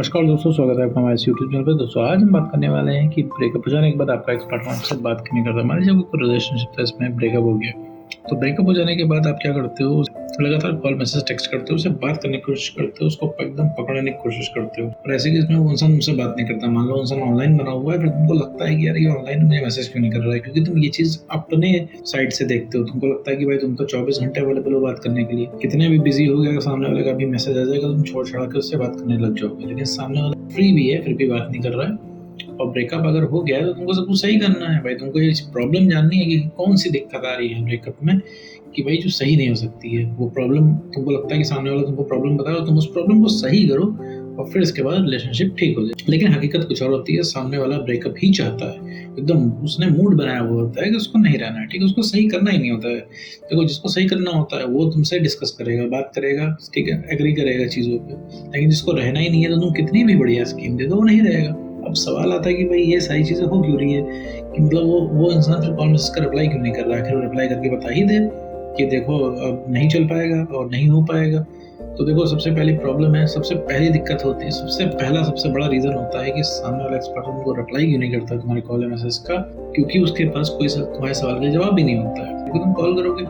नमस्कार दोस्तों, स्वागत है आपका हमारे यूट्यूब चैनल पर। दोस्तों आज हम बात करने वाले हैं कि ब्रेकअप हो जाने के बाद आपका एक्स पार्टनर आपसे बात क्यों नहीं करता। मान लीजिए कोई रिलेशनशिप था, इसमें ब्रेकअप हो गया, तो ब्रेकअप हो जाने के बाद आप क्या करते हो? लगातार कॉल मैसेज टेक्स्ट करते हो, उससे बात करने की कोशिश करते हो, उसको एकदम पकड़ने की कोशिश करते हो। और ऐसे केस में वो इंसान मुझसे बात नहीं करता, मान लो इंसान ऑनलाइन बना हुआ है, फिर तुमको लगता है कि यार ये ऑनलाइन मुझे मैसेज क्यों नहीं कर रहा है, क्योंकि तुम ये चीज अपने साइड से देखते हो। तुमको लगता है कि भाई तुम तो 24 घंटे अवेलेबल हो बात करने के लिए, कितने भी बिजी हो गया, सामने वाले का भी मैसेज आ जाएगा, तुम छोड़ छाड़ के उससे बात करने लग जाओगे। लेकिन सामने वाला फ्री भी है, फिर भी बात नहीं कर रहा है, और ब्रेकअप अगर हो गया है तो तुमको सब कुछ सही करना है भाई। तुमको ये प्रॉब्लम जाननी है कि कौन सी दिक्कत आ रही है ब्रेकअप में, कि भाई जो सही नहीं हो सकती है वो प्रॉब्लम। तुमको लगता है कि सामने वाला तुमको प्रॉब्लम बताओ, तुम उस प्रॉब्लम को सही करो और फिर इसके बाद रिलेशनशिप ठीक हो जाए। लेकिन हकीकत कुछ और होती है, सामने वाला ब्रेकअप ही चाहता है, एकदम उसने मूड बनाया हुआ होता है कि उसको नहीं रहना है, ठीक है, उसको सही करना ही नहीं होता है। देखो, जिसको सही करना होता है वो तुमसे डिस्कस करेगा, बात करेगा, ठीक है, एग्री करेगा चीज़ों पे। लेकिन जिसको रहना ही नहीं है तो तुम कितनी भी बढ़िया स्कीम दे दो, वो नहीं रहेगा। अब सवाल आता है कि भाई ये सारी चीज़ें हो क्यों रही है, कि मतलब वो इंसान फिर कॉल मैसेज का रिप्लाई क्यों नहीं कर रहा है। आखिर वो रिप्लाई करके बता ही दे कि देखो अब नहीं चल पाएगा और नहीं हो पाएगा। तो देखो, सबसे पहली प्रॉब्लम है, सबसे पहली दिक्कत होती है, सबसे बड़ा रीज़न होता है कि सामने वाला एक्सपर्ट तुमको रिप्लाई क्यों नहीं करता तुम्हारे कॉल या मैसेज का, क्योंकि उसके पास कोई तुम्हारे सवाल का जवाब भी नहीं होता है। क्योंकि तुम कॉल करोगे,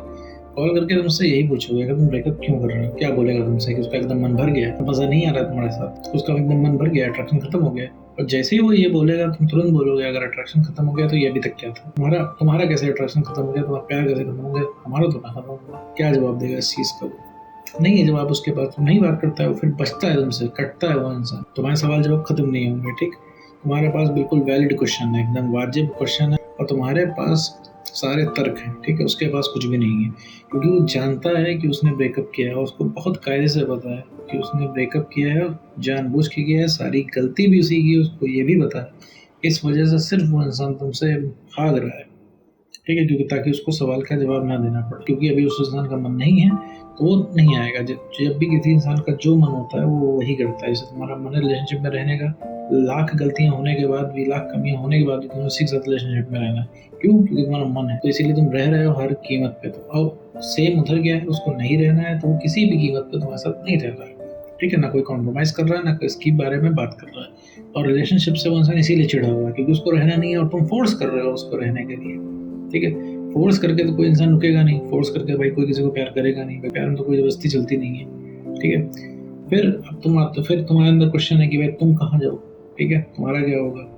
कॉल करके तुमसे यही पूछोगे कि तुम ब्रेकअप क्यों कर रहे हो, क्या बोलेगा तुमसे कि उसका एकदम मन भर गया है, मजा नहीं आ रहा तुम्हारे साथ, उसका एकदम मन भर गया, अट्रैक्शन खत्म हो गया। और जैसे ही वो ये बोलेगा तुम तुरंत बोलोगे अगर अट्रैक्शन खत्म हो गया तो ये अभी तक क्या था, तुम्हारा कैसे अट्रैक्शन खत्म हो गया, तुम्हारा प्यार कैसे खत्म हो गया, हमारा तो ना खत्म हुआ। क्या जवाब देगा इस चीज का? नहीं है जवाब उसके पास, नहीं बात करता है वो, फिर बचता है तुमसे, कटता है वो इंसान। तुम्हारे सवाल जवाब खत्म नहीं होंगे, ठीक। तुम्हारे पास बिल्कुल वैलिड क्वेश्चन है, एकदम वाजिब क्वेश्चन है, और तुम्हारे पास सारे तर्क हैं, ठीक है, उसके पास कुछ भी नहीं है। क्योंकि वो जानता है कि उसने ब्रेकअप किया है, उसको बहुत कायदे से पता है कि उसने ब्रेकअप किया है, जानबूझ के किया है, सारी गलती भी उसी की, उसको ये भी पता है। इस वजह से सिर्फ वो इंसान तुमसे भाग रहा है, ठीक है, क्योंकि ताकि उसको सवाल का जवाब ना देना पड़े। क्योंकि अभी उस इंसान का मन नहीं है तो वो नहीं आएगा। जब भी किसी इंसान का जो मन होता है वो वही करता है। जैसे तुम्हारा मन है रिलेशनशिप में रहने का, लाख गलतियां होने के बाद भी, लाख कमियां होने के बाद भी तुम्हें उसी के साथ रिलेशनशिप में रहना है। क्यों? क्योंकि तुम्हारा मन है, तो इसीलिए तुम रह रहे हो हर कीमत पे। तो अब सेम उधर गया है, उसको नहीं रहना है तो वो किसी भी कीमत पे तुम्हारे साथ नहीं रह रहा है, ठीक है, ना कोई कॉम्प्रोमाइज कर रहा है, ना इसके बारे में बात कर रहा है। और रिलेशनशिप से वो इंसान इसीलिए चिढ़ा हुआ है क्योंकि उसको रहना नहीं है और तुम फोर्स कर रहे हो उसको रहने के लिए, ठीक है। फोर्स करके तो कोई इंसान रुकेगा नहीं, फोर्स करके भाई कोई किसी को प्यार करेगा नहीं, भाई प्यार में तो कोई जबरदस्ती चलती नहीं है, ठीक है। फिर अब फिर तुम्हारे अंदर क्वेश्चन है कि भाई तुम कहाँ जाओ, ठीक है, तुम्हारा क्या होगा,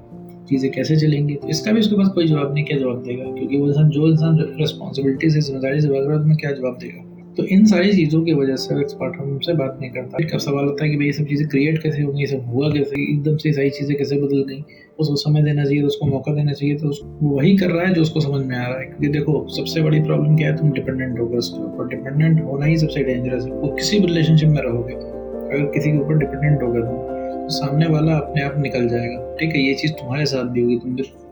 चीज़ें कैसे चलेंगी। तो इसका भी उसके पास कोई जवाब नहीं, क्या जवाब देगा, क्योंकि वो इंसान, जो इंसान रिस्पॉन्सिबिलिटी से, जिम्मेदारी से भाग रहा है, तुम्हें क्या जवाब देगा। तो इन सारी चीज़ों की वजह से एक्स पार्टनर हमसे बात नहीं करता। एक सवाल आता है कि भाई ये सब चीज़ें क्रिएट कैसे होंगी, ये सब हुआ कैसे, एकदम से सारी चीज़ें कैसे बदल गई। उसको समय देना चाहिए, तो उसको मौका देना चाहिए, तो वो वही कर रहा है जो उसको समझ में आ रहा है। क्योंकि देखो, सबसे बड़ी प्रॉब्लम क्या है, तुम डिपेंडेंट हो गए उसके ऊपर। डिपेंडेंट होना ही सबसे डेंजरस है। वो किसी भी रिलेशनशिप में रहोगे, अगर किसी के ऊपर डिपेंडेंट हो गए तो सामने वाला अपने आप निकल जाएगा, ठीक है। ये चीज़ तुम्हारे साथ भी होगी।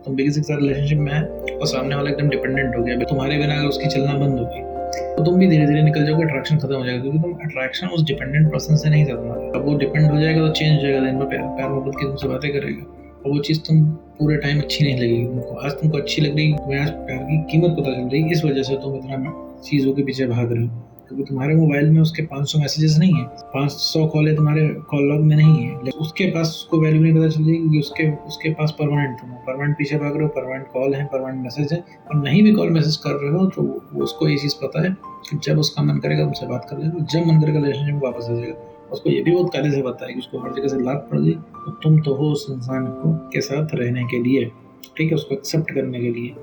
तुम भी किसी के साथ रिलेशनशिप में है और सामने वाला एकदम डिपेंडेंट हो गया, तुम्हारे बिना अगर उसकी चलना बंद हो गई तो तुम भी धीरे धीरे निकल जाओगे, अट्रैक्शन खत्म हो जाएगा। क्योंकि तुम अट्रैक्शन उस डिपेंडेंट पर्सन से नहीं था तुम्हारा। अब वो डिपेंड हो जाएगा तो चेंज हो जाएगा, दिन में प्यार मोहब्बत की तुमसे बातें करेगा, और वो चीज़ तुम पूरे टाइम अच्छी नहीं लगेगी तुमको। आज तुमको अच्छी लग रही, तुम्हें आज प्यार की कीमत पता चल रही, इस वजह से तुम इतना चीज़ों के पीछे भाग रहे हो। क्योंकि तुम्हारे मोबाइल में उसके 500 मैसेजेस नहीं है, 500 कॉलें तुम्हारे कॉल लॉग में नहीं है, लेकिन उसके पास उसको वैल्यू नहीं पता चल रही क्योंकि उसके पास परमानेंट पीछे भाग रहे हो, परमानेंट कॉल है, परमानेंट मैसेज है। और नहीं भी कॉल मैसेज कर रहे हो तो उसको ये चीज़ पता है कि जब उसका मन करेगा तुमसे बात कर लेगा, जब मन करेगा रिलेशनशिप में वापस आ जाएगा। उसको ये भी बहुत कायदे से पता है कि उसको हर जगह से लात पड़ गई तो तुम तो हो उस इंसान को के साथ रहने के लिए, ठीक है, उसको एक्सेप्ट करने के लिए।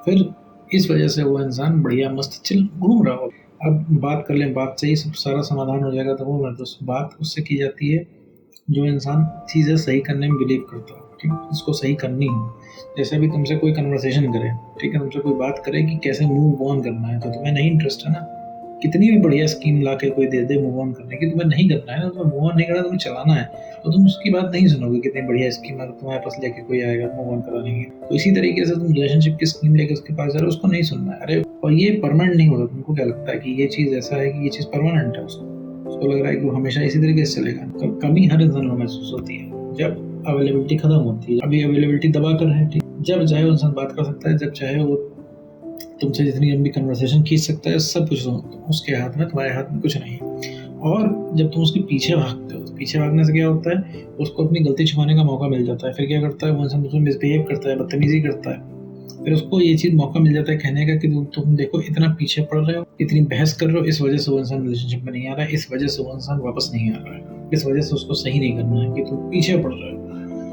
फिर इस वजह से वो इंसान बढ़िया मस्त चिल घूम रहा हो। अब बात कर लें, बात से ही सब सारा समाधान हो जाएगा तो वो मतलब बात उससे की जाती है जो इंसान चीज़ें सही करने में बिलीव करता हो, ठीक है, उसको सही करनी हो। जैसे अभी तुमसे कोई कन्वर्सेशन करे, ठीक है, तुमसे कोई बात करे कि कैसे मूव ऑन करना है, तो तुम्हें नहीं इंटरेस्ट है ना। कितनी भी बढ़िया स्कीम ला के कोई दे दे मूव ऑन करने की, तुम्हें नहीं करना है ना, तुम्हें मूव ऑन नहीं करना, तुम्हें चलाना है, तो तुम उसकी बात नहीं सुनोगे। कितनी बढ़िया स्कीम अगर तुम्हारे पास लेके कोई आएगा मूव ऑन कराने की, तो इसी तरीके से तुम रिलेशनशिप की स्कीम लेके उसके पास जा रहे हो, उसको नहीं सुनना है। अरे, और ये परमानेंट नहीं होता। तुमको क्या लगता है कि ये चीज़ ऐसा है कि ये चीज़ परमानेंट है? उसको लग रहा है कि वो हमेशा इसी तरीके से चलेगा। तो कमी हर इंसान को महसूस होती है जब अवेलेबिलिटी खत्म होती है। अभी अवेलेबिलिटी दबा कर है, ठीक, जब चाहे वो इंसान बात कर सकता है, जब चाहे वो तुमसे जितनी लंबी कन्वर्सेशन खींच सकता है, सब कुछ उसके हाथ में, तुम्हारे हाथ में कुछ नहीं है। और जब तुम उसके पीछे भागते हो, पीछे भागने से क्या होता है, उसको अपनी गलती छुपाने का मौका मिल जाता है। फिर क्या करता है वो इंसान, उसमें मिसबिहेव करता है, बदतमीजी करता है। फिर उसको ये चीज़ मौका मिल जाता है कहने का कि तुम देखो इतना पीछे पड़ रहे हो, इतनी बहस कर रहे हो, इस वजह से वो इंसान रिलेशनशिप में नहीं आ रहा है, इस वजह से वो इंसान वापस नहीं आ रहा है, इस वजह से उसको सही नहीं करना है कि तुम पीछे पड़ रहे हो।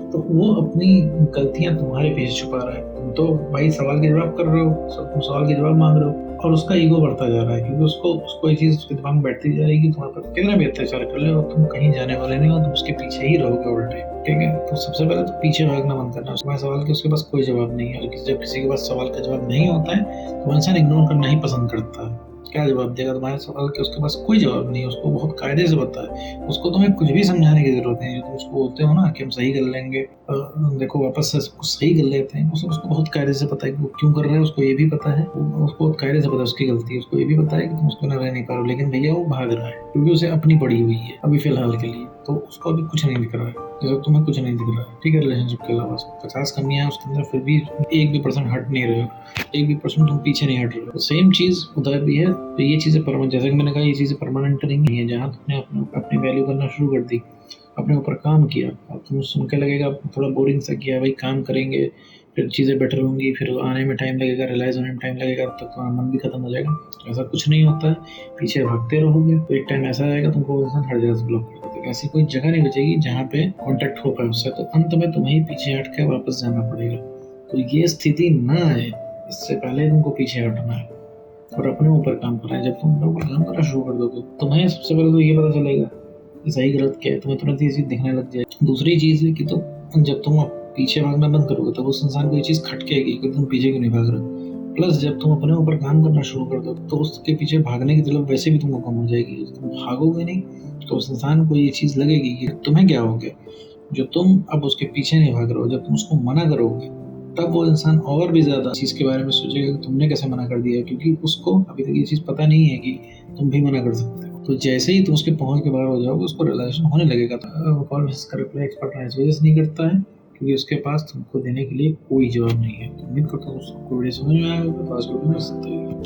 तो वो अपनी गलतियां तुम्हारे पीछे छुपा रहा है। तुम तो भाई सवाल के जवाब कर रहे हो, तुम सवाल के जवाब मांग रहे हो, और उसका ईगो बढ़ता जा रहा है क्योंकि उसको ये चीज़ उसके दिमाग में बैठती जा रही है कि तुम्हारे पर कितना भी अत्याचार कर ले और तुम कहीं जाने वाले नहीं हो, तुम उसके पीछे ही रहोगे उल्टे। ठीक है, तो सबसे पहले तो पीछे भागना बंद करना। उसके सवाल के उसके पास कोई जवाब नहीं है, और जब किसी के पास सवाल का जवाब नहीं होता है तो इंसान इग्नोर करना ही पसंद करता है। क्या जवाब देगा तुम्हारे सवाल के, उसके पास कोई जवाब नहीं है, उसको बहुत कायदे से पता है, उसको तुम्हें कुछ भी समझाने की जरूरत नहीं है। तुम उसको बोलते हो ना कि हम सही कर लेंगे, देखो वापस से कुछ सही कर लेते हैं, उसको बहुत कायदे से पता है कि वो क्यों कर रहा है, उसको ये भी पता है, उसको बहुत कायदे से पता है उसकी गलती है, उसको ये भी पता है कि तुम उसको न रह नहीं पा रहे हो, लेकिन भैया वो भाग रहा है क्योंकि उसे अपनी पड़ी हुई है अभी फिलहाल के लिए, तो उसको अभी कुछ नहीं दिख रहा है, जैसे तुम्हें कुछ नहीं दिख रहा है। ठीक है, रिलेशनशिप के अलावा 50 कमियां हैं उसके अंदर, फिर भी 1% हट नहीं रहे हो, 1% तुम पीछे नहीं हट रहे हो। सेम चीज उधर भी है। तो ये चीजें परमानेंट, जैसे कि मैंने कहा, ये चीजें परमानेंट नहीं है। जहाँ तुमने अपनी वैल्यू करना शुरू कर दी, अपने ऊपर काम किया, अब तुम सुन के लगेगा थोड़ा बोरिंग सा किया, भाई काम करेंगे फिर चीज़ें बेटर होंगी, फिर आने में टाइम लगेगा, रियलाइज होने में टाइम लगेगा, तब तक तुम्हारा मन भी खत्म हो जाएगा। ऐसा कुछ नहीं होता है, पीछे भागते रहोगे तो एक टाइम ऐसा आएगा तुमको इंसान हर जगह से ब्लॉक कर देगा, ऐसी कोई जगह नहीं बचेगी जहाँ पे कॉन्टेक्ट हो पाए उससे, तो अंत में तुम्हें पीछे हट के वापस जाना पड़ेगा। तो ये स्थिति ना आए इससे पहले तुमको पीछे हटना है और अपने ऊपर काम करना है। जब तुम अपने ऊपर काम करना शुरू कर दोगे तुम्हें सबसे पहले तो ये पता चलेगा सही गलत क्या है, तुम्हें तुरंत ये चीज दिखने लग जाएगी। दूसरी चीज है कि जब तुम पीछे भागना बंद करोगे तब उस इंसान को ये चीज खटकेगी कि तुम पीछे क्यों नहीं भाग रहे हो। प्लस जब तुम अपने ऊपर काम करना शुरू कर दो तो उसके पीछे भागने की तलब वैसे भी तुमको कम हो जाएगी। तुम भागोगे नहीं तो उस इंसान को ये चीज लगेगी कि तुम्हें क्या हो गया जो तुम अब उसके पीछे नहीं भाग रहे हो। जब तुम उसको मना करोगे तब वो इंसान और भी ज्यादा चीज के बारे में सोचेगा कि तुमने कैसे मना कर दिया, क्योंकि उसको अभी तक ये चीज पता नहीं है कि तुम भी मना कर सकते हो। तो जैसे ही तुम उसके पहुंच के बाहर हो जाओगे उसको रियलाइजेशन होने लगेगा। तो कॉल मैसेज का रिप्लाई एक्सपर्ट इस वजह से नहीं करता है क्योंकि उसके पास तुमको देने के लिए कोई जवाब नहीं है। तो उम्मीद करता हूँ दोस्तों को वीडियो समझ में आया होगा, तो आज को भी मिल सकते हैं।